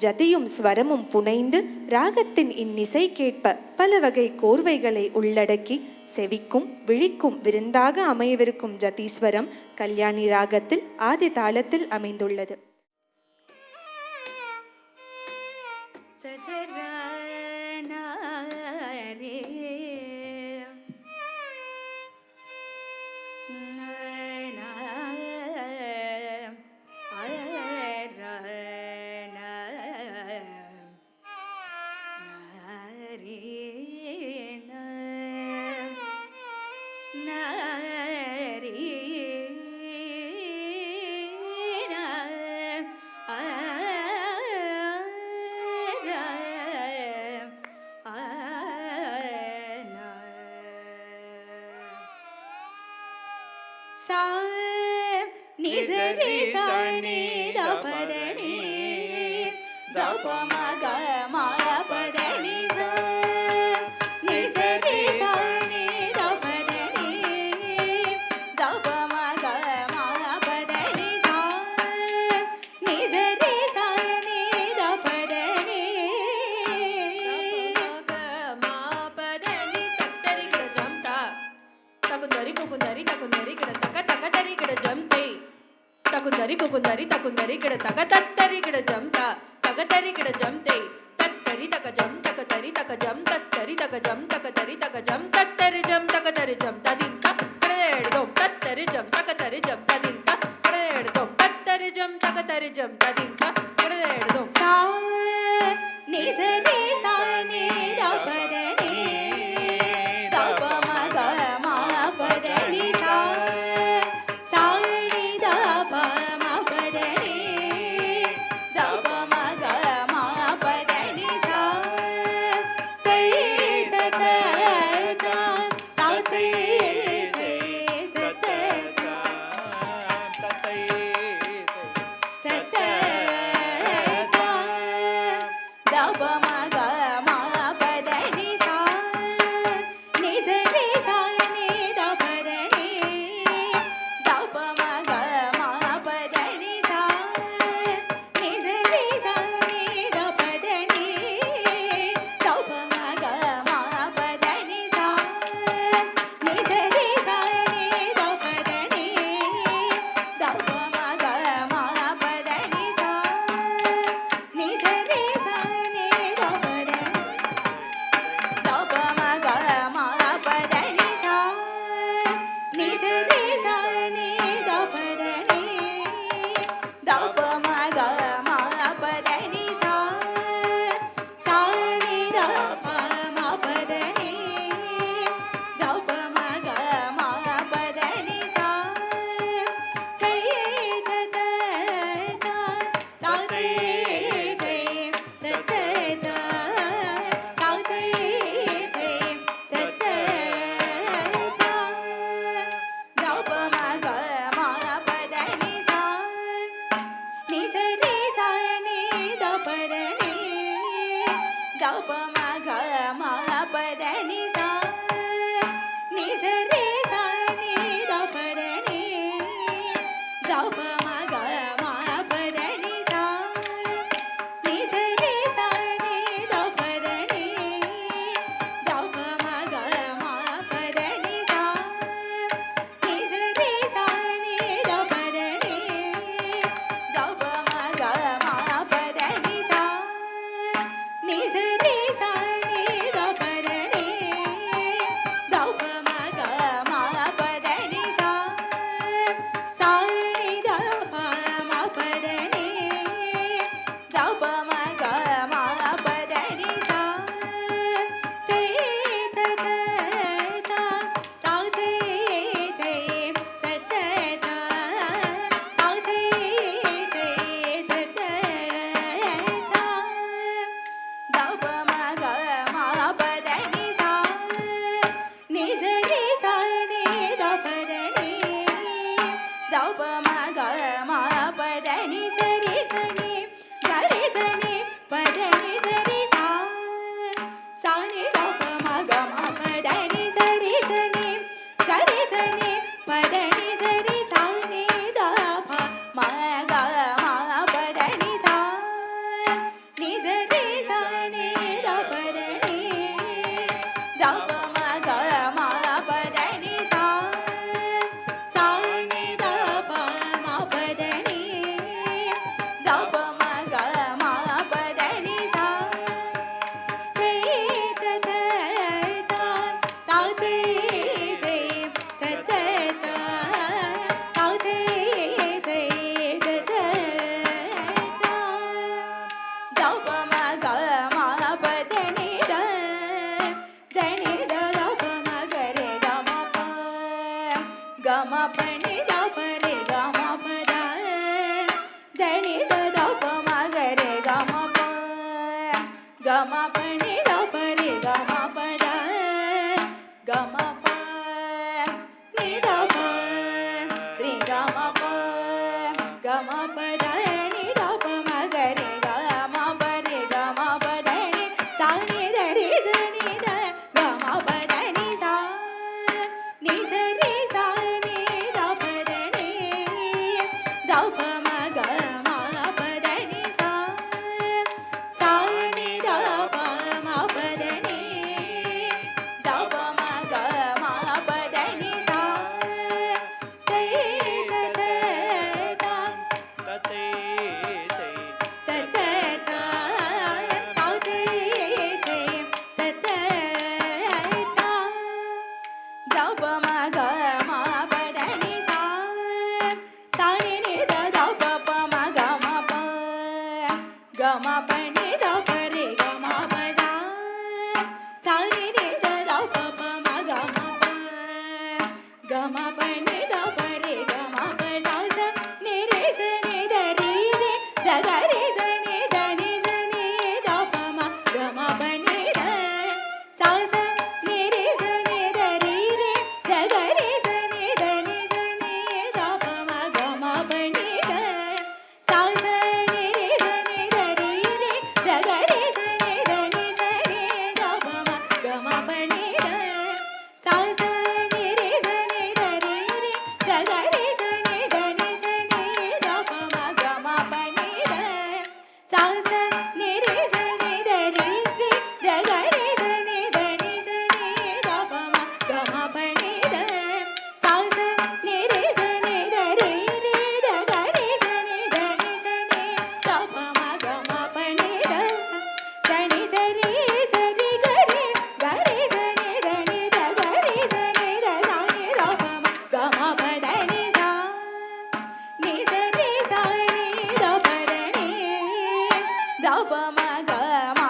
ஜதியும் ஸ்வரமும் புனைந்து ராகத்தின் இன்னிசை கேட்ப பல வகை கோர்வைகளை உள்ளடக்கி செவிக்கும் விழிக்கும் விருந்தாக அமையவிருக்கும் ஜதீஸ்வரம் கல்யாணி ராகத்தில் ஆதி தாளத்தில் அமைந்துள்ளது. Takundari takundari kida taka tattari kida jamta takatari kida jamte tattari taka jam takatari taka jam tattari taka jam takatari taka jam tattari jam takatari jam tadin tak kred dom tattari jam takatari jam tadin tak kred dom tattari jam takatari jam tadin tak kred dom sa ni sa ni sa ni da pa da ni da pa ma ga ma pa da ni sa sa ni da pa da pa ma ga ma pa da ni sa ni ga re sa ni gama pa ni da pa re gama pa da gama pa ni da pa re gama pa da ni da pa ma ga re gama pa da ni sa ni da re sa ni da gama pa da ni sa re sa ni da pa da ni da pa ma ga ma pa da ni sa ni da pa ma pa da ni da pa ma ga ma pa da ni sa te ta ta ta தத்தை ta ta ta ta te te ta ta ta da pa ma ga ma pa da ni sa ni ni da da pa ma ga ma pa ni da pa re ga ma pa sa ni ni da da pa ma ga ma pa ni da pa re ga ma pa sa ni re sa ni da re da ga re sa ni da ni da pa ma ga ma pa ni da sa ni re sa ni da re da ga re sa ni da pa ma ga ma pa ni da sa ni re sa ni da re da ga re sa ni da pa ma ga ma pa ni da sa ni re sa ni da re da ga re sa ni da pa ma ga ma pa ni da sa ni re sa ni da re da ga re sa ni da pa ma ga ma pa ni da sa ni re sa ni da re da ga re sa ni da pa ma ga ma pa ni da sa ni sa re sa re ga re sa ni da ga re sa ni da sa ni da pa ma ga ma pa da ni sa ni sa re sa ni da pa da ni da pa ma ga ma